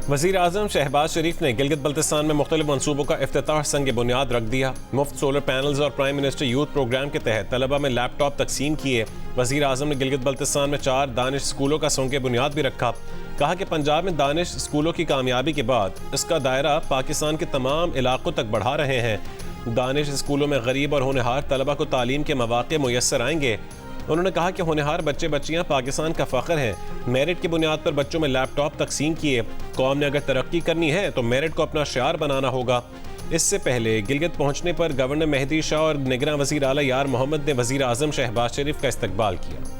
वज़ीर आज़म शहबाज शरीफ ने गिलगित बल्तिस्तान में मुख्तलिफ मनसूबों का इफ्तिताह संग बुनियाद रख दिया। मुफ्त सोलर पैनल्स और प्राइम मिनिस्टर यूथ प्रोग्राम के तहत तलबा में लैपटॉप तकसीम किए। वज़ीर आज़म ने गिलगित बल्तिस्तान में 4 दानिश स्कूलों का संग बुनियाद भी रखा। कहा कि पंजाब में दानिश स्कूलों की कामयाबी के बाद इसका दायरा पाकिस्तान के तमाम इलाकों तक बढ़ा रहे हैं। दानिश स्कूलों में गरीब और होनहार तलबा को तालीम के मौक़े मुयस्सर आएंगे। उन्होंने कहा कि होनहार बच्चे बच्चियां पाकिस्तान का फ़ख्र हैं। मेरिट की बुनियाद पर बच्चों में लैपटॉप तकसीम किए। कौम ने अगर तरक्की करनी है तो मेरिट को अपना शियार बनाना होगा। इससे पहले गिलगित पहुंचने पर गवर्नर मेहदी शाह और निगरां वज़ीर आला यार मोहम्मद ने वज़ीर आज़म शहबाज शरीफ का इस्तकबाल किया।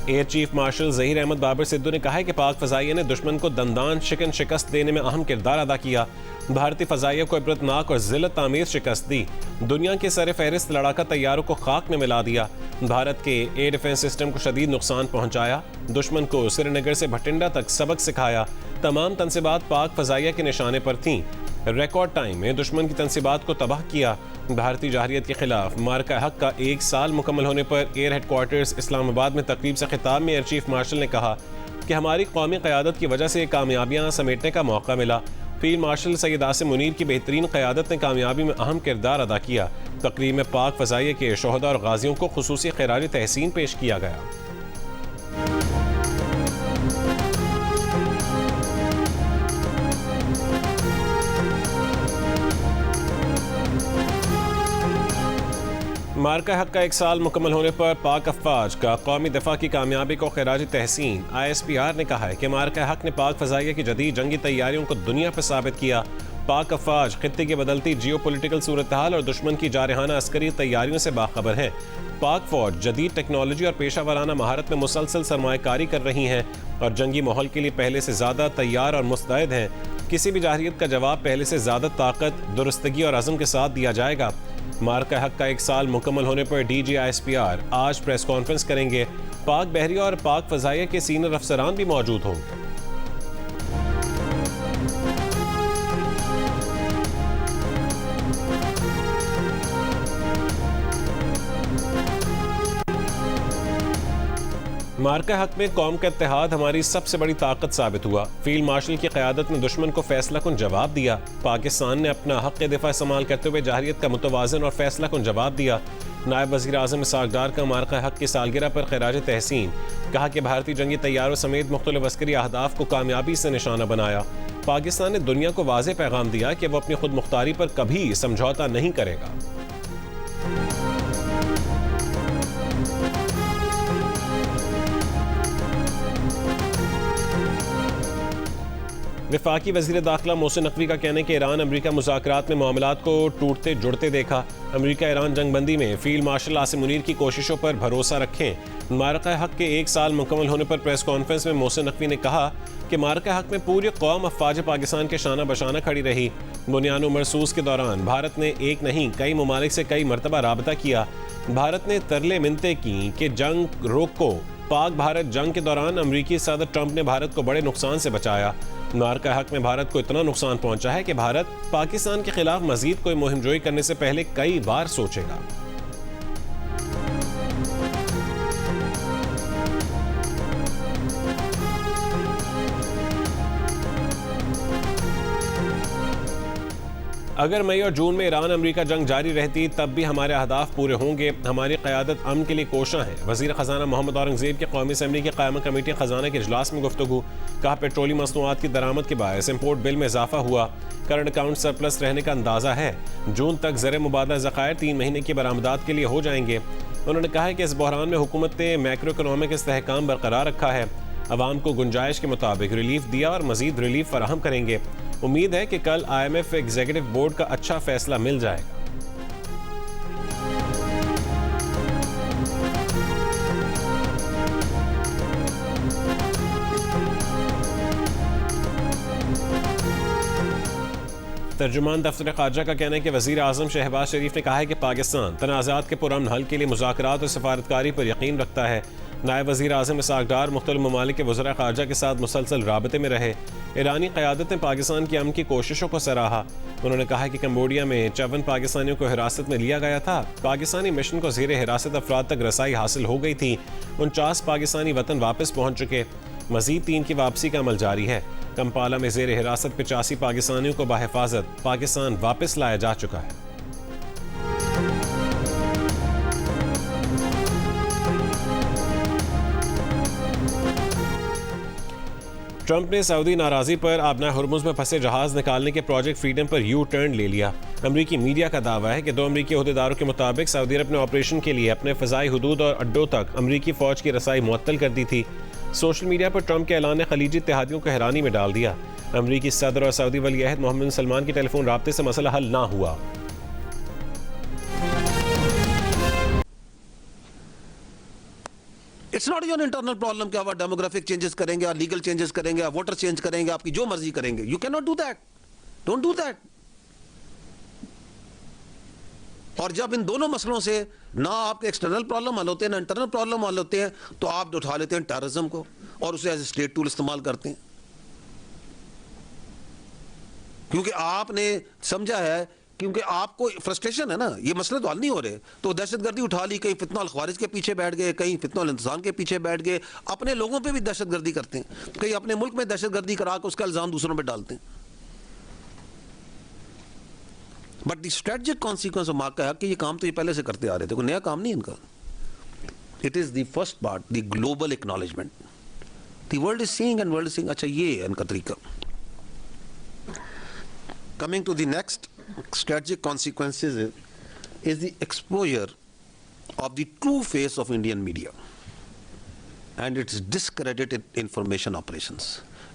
Air chief marshal Zaheer Ahmed Babar Sidhu ने कहा है कि पाक फ़ज़ाइया ने दुश्मन को दंदान शिकन शिकस्त देने में अहम किरदार अदा किया। भारतीय फ़ज़ाइया को इबरतनाक और ज़िल्लत आमेज़ शिकस्त दी। दुनिया के सर फहरिस्त लड़ाका तैयारों को खाक में मिला दिया। भारत के एयर डिफेंस सिस्टम को शदीद नुकसान पहुंचाया। दुश्मन को श्रीनगर से भटिंडा तक सबक सिखाया। तमाम तनसीबात पाक फ़ज़ाइया के निशाने पर थीं। रिकॉर्ड टाइम में दुश्मन की तनसीबात को तबाह किया। भारतीय जाहिरियत के खिलाफ मार्का हक का 1 साल मुकम्मल होने पर एयर हेडक्वार्टर्स इस्लामाबाद में तकरीब से खिताब में एयर चीफ मार्शल ने कहा कि हमारी कौमी क़यादत की वजह से कामयाबियाँ समेटने का मौका मिला। फील्ड मार्शल सैयद आसिम मुनीर की बेहतरीन क़यादत ने कामयाबी में अहम किरदार अदा किया। तकरीब में पाक फ़ज़ाइया के शोहदा और गाजियों को खुसूसी खिराज तहसीन पेश किया गया। मार्का हक का 1 साल मुकम्मल होने पर पाक अफवाज का कौमी दिफा की कामयाबी को खिराज तहसीन। ISPR ने कहा है कि मार्का हक ने पाक फ़ज़ाइया की जदीद जंगी तैयारियों को दुनिया पर साबित किया। पाक अफवाज खित्ते की बदलती जियो पोलिटिकल सूरत हाल और दुश्मन की जारहाना अस्करी तैयारियों से बाखबर है। पाक फौज जदीद टेक्नोलॉजी और पेशा वाराना महारत में मुसलसल सरमायाकारी कर रही हैं और जंगी माहौल के लिए पहले से ज़्यादा तैयार और मुस्तैद हैं। किसी भी जाहिरियत का जवाब पहले से ज़्यादा ताकत, दुरुस्तगी और अज़म के साथ दिया जाएगा। मार्का हक का 1 साल मुकम्मल होने पर DG ISPR आज प्रेस कॉन्फ्रेंस करेंगे। पाक बहरिया और पाक फ़ज़ाइया के सीनियर अफसरान भी मौजूद होंगे। मार्का हक में कौम का इत्तेहाद हमारी सबसे बड़ी ताकत साबित हुआ। फील्ड मार्शल की क़यादत में दुश्मन को फैसला कुन जवाब दिया। पाकिस्तान ने अपना हक़ दिफा इस्तेमाल करते हुए जाहिरियत का मुतवाज़न और फैसला कुन जवाब दिया। नायब वज़ीर आज़म इसहाक़ डार का मार्का हक की सालगिरह पर खिराज तहसीन। कहा कि भारतीय जंगी तैयारों समेत मुख्तलिफ अस्करी अहदाफ को कामयाबी से निशाना बनाया। पाकिस्तान ने दुनिया को वाज़ेह पैगाम दिया कि वह अपनी खुद मुख्तारी पर कभी समझौता नहीं करेगा। वफाकी वज़ीर दाखिला मोहसिन नकवी का कहना है कि ईरान अमरीका मुज़ाकरात में मामलात को टूटते जुड़ते देखा। अमरीका ईरान जंगबंदी में फील्ड मार्शल आसिम मुनीर की कोशिशों पर भरोसा रखें। मार्का हक के 1 साल मुकम्मल होने पर प्रेस कॉन्फ्रेंस में मोहसिन नकवी ने कहा कि मार्का हक में पूरी कौम अफवाज पाकिस्तान के शाना बशाना खड़ी रही। बुनियान मरसूस के दौरान भारत ने एक नहीं कई ममालिक से कई मरतबा राबता किया। भारत ने तरले मिन्नतें की कि जंग रोको। पाक भारत जंग के दौरान अमरीकी सदर ट्रंप ने भारत को बड़े नुकसान से बचाया। मार्का हक में भारत को इतना नुकसान पहुंचा है कि भारत पाकिस्तान के खिलाफ मजीद कोई मुहिमजोई करने से पहले कई बार सोचेगा। अगर मई और जून में ईरान अमरीका जंग जारी रहती तब भी हमारे अहदाफ पूरे होंगे। हमारी क़यादत अमन के लिए कोशा है। वज़ीर ख़जाना मोहम्मद औरंगज़ेब के कौमी असम्बली की क़यामा कमेटी ख़जाना के इजलास में गुफ्तगू। कहा पेट्रोलियम मसनूआत की दरामद के बायस इम्पोर्ट बिल में इजाफा हुआ। करंट अकाउंट सरप्लस रहने का अंदाज़ा है। जून तक ज़र मुबादला ज़खायर 3 महीने की बरामदात के लिए हो जाएंगे। उन्होंने कहा है कि इस बहरान में हुकूमत ने मैक्रो इकनॉमिक इस्तेहकाम बरकरार रखा है। अवाम को गुंजाइश के मुताबिक रिलीफ दिया और मज़ीद रिलीफ फराहम करेंगे। उम्मीद है कि कल IMF एग्जीक्यूटिव बोर्ड का अच्छा फैसला मिल जाएगा। तर्जुमान दफ्तर ख़ारजा का कहना है कि वज़ीर आज़म शहबाज शरीफ ने कहा है कि पाकिस्तान तनाज़ात के पुरअमन हल के लिए मुज़ाकरात और सफारतकारी पर यकीन रखता है। नायब वज़ीर आज़म इसहाक़ डार मुख्तलिफ़ ममालिक के वज़रा ख़ारजा के साथ मुसलसल राबते में रहे। ईरानी क़यादत ने पाकिस्तान की अमन की कोशिशों को सराहा। उन्होंने कहा कि कम्बोडिया में 54 पाकिस्तानियों को हिरासत में लिया गया था। पाकिस्तानी मिशन को ज़ेर हिरासत अफराद तक रसाई हासिल हो गई थी। 49 पाकिस्तानी वतन वापस पहुँच चुके। मज़ीद 3 की वापसी का अमल जारी है। कंपाला में ज़ेर हिरासत 85 पाकिस्तानियों को बाहिफाजत पाकिस्तान वापस लाया जा चुका है। ट्रंप ने सऊदी नाराज़ी पर आबना हुर्मुज़ में फंसे जहाज़ निकालने के प्रोजेक्ट फ्रीडम पर यू टर्न ले लिया। अमरीकी मीडिया का दावा है कि 2 अमरीकी अहदेदारों के मुताबिक सऊदी अरब ने ऑपरेशन के लिए अपने फ़ज़ाई हुदूद और अड्डों तक अमरीकी फ़ौज की रसाई मुअत्तल कर दी थी। सोशल मीडिया पर ट्रंप के ऐलान ने खलीजी इत्तेहादियों को हैरानी में डाल दिया। अमरीकी सदर और सऊदी वली अहद मोहम्मद बिन सलमान के टेलीफोन राब्ते से मसला हल ना हुआ। It's not your internal problem कि आप डेमोग्राफिक चेंजेस करेंगे, आप लीगल चेंजेस करेंगे, आप वोटर चेंज करेंगे, आपकी जो मर्जी करेंगे। You can not do that, don't do that. और जब इन दोनों मसलों से ना आपके एक्सटर्नल प्रॉब्लम हल होते हैं ना इंटरनल प्रॉब्लम हल होते हैं, तो आप उठा लेते हैं टेररिज्म को और उसे एज ए स्टेट टूल इस्तेमाल करते हैं। क्योंकि आपने समझा है, क्योंकि आपको फ्रस्ट्रेशन है ना, ये मसले तो हल नहीं हो रहे, तो दहशतगर्दी उठा ली। कहीं फितना अल ख्वारिज के पीछे बैठ गए, कहीं फितना अल इंतज़ाम के पीछे बैठ गए। अपने लोगों पे भी दहशतगर्दी करते हैं, कहीं अपने मुल्क में दहशतगर्दी करा के उसका इल्ज़ाम दूसरों पे डालते हैं। But the strategic consequence of मार्का है कि ये काम तो ये पहले से करते आ रहे थे, कोई नया काम नहीं इनका। It is the first part, the global acknowledgement. The world is seeing and world is seeing. अच्छा, ये है इनका तरीका। Coming to the next strategic consequences is the exposure of the true face of Indian media and its discredited information operations.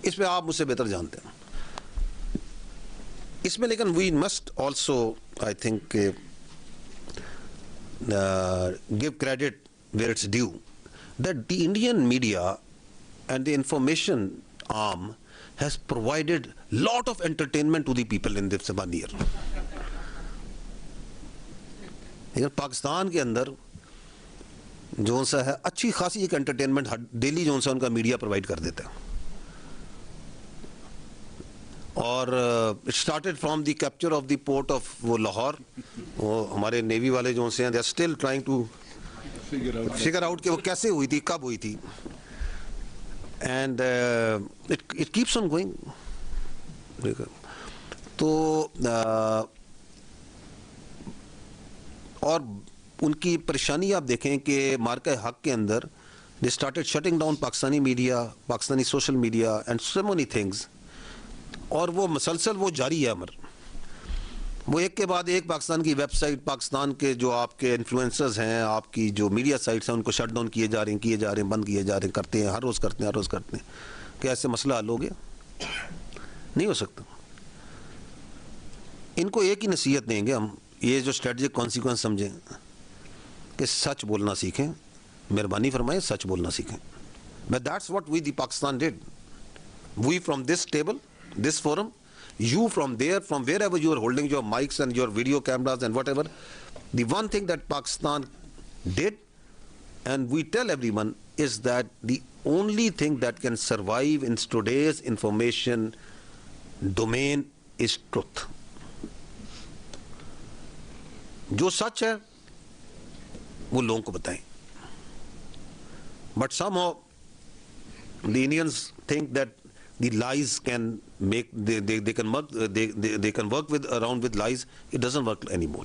इस पे आप मुझसे बेहतर जानते हैं। इसमें लेकिन we must also, I think, give credit where it's due, that the Indian media and the information arm has provided lot of entertainment to the people in this 1 year. लेकिन पाकिस्तान के अंदर जो सा है अच्छी खासी एक एंटरटेनमेंट डेली जो सा उनका मीडिया प्रोवाइड कर देता है। और it started from the capture of the port of वो लाहौर। वो हमारे नेवी वाले जो से हैं, they are still trying to figure out कि वो कैसे हुई थी, कब हुई थी। And it keeps on going. तो और उनकी परेशानी आप देखें कि मार्का हक के अंदर they started shutting down Pakistani media, Pakistani social media and so many things। और वो मसलसल वो जारी है अमर। वो एक के बाद एक पाकिस्तान की वेबसाइट, पाकिस्तान के जो आपके इन्फ्लुएंसर्स हैं, आपकी जो मीडिया साइट्स हैं, उनको शट डाउन किए जा रहे हैं, बंद किए जा रहे हैं, करते हैं, हर रोज़ करते हैं। क्या ऐसे मसला हल हो गया? नहीं हो सकता। इनको एक ही नसीहत देंगे हम, ये जो स्ट्रेटजिक कॉन्सिक्वेंस समझें कि सच बोलना सीखें, मेहरबानी फरमाएं सच बोलना सीखें। But that's what we the Pakistan did. We from this table, this forum, you from there, from wherever you are holding your mics and your video cameras and whatever, the one thing that Pakistan did, and we tell everyone, is that the only thing that can survive in today's information domain is truth. जो सच है वो लोगों को बताएं। But somehow the Indians think that the lies can make they can work with around with lies. It doesn't work anymore.